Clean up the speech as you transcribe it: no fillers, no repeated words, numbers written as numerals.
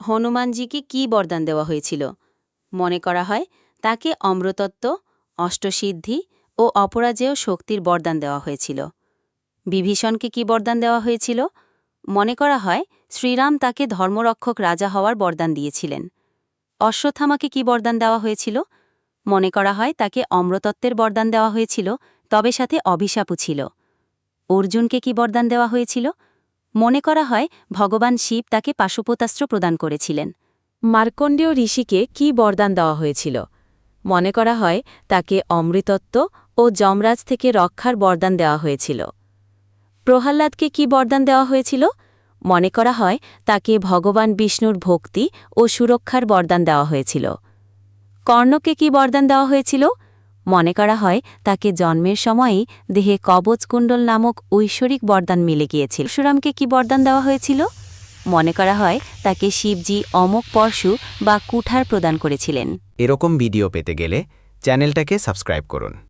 হনুমানজিকে কি বরদান দেওয়া হয়েছিল? মনে করা হয় তাকে অমৃতত্ব, অষ্টসিদ্ধি ও অপরাজেয় শক্তির বরদান দেওয়া হয়েছিল। বিভীষণকে কি বরদান দেওয়া হয়েছিল? মনে করা হয় শ্রীরাম তাকে ধর্মরক্ষক রাজা হওয়ার বরদান দিয়েছিলেন। অশ্বত্থামাকে কি বরদান দেওয়া হয়েছিল? মনে করা হয় তাকে অমৃতত্বের বরদান দেওয়া হয়েছিল, তবে সাথে অভিশাপও ছিল। অর্জুনকে কি বরদান দেওয়া হয়েছিল? মনে করা হয় ভগবান শিব তাকে পাশুপতাস্ত্র প্রদান করেছিলেন। মার্কণ্ডেয় ঋষিকে কি বরদান দেওয়া হয়েছিল? মনে করা হয় তাকে অমৃতত্ব ও যমরাজ থেকে রক্ষার বরদান দেওয়া হয়েছিল। প্রহ্লাদকে কি বরদান দেওয়া হয়েছিল? মনে করা হয় তাকে ভগবান বিষ্ণুর ভক্তি ও সুরক্ষার বরদান দেওয়া হয়েছিল। কর্ণকে কি বরদান দেওয়া হয়েছিল? মনে করা হয় তাকে জন্মের সময়ই দেহে কবচকুণ্ডল নামক ঐশ্বরিক বরদান মিলে গিয়েছিল। পরশুরামকে কি বরদান দেওয়া হয়েছিল? মনে করা হয় তাকে শিবজি অমোঘ পরশু বা কুঠার প্রদান করেছিলেন। এরকম ভিডিও পেতে গেলে চ্যানেলটাকে সাবস্ক্রাইব করুন।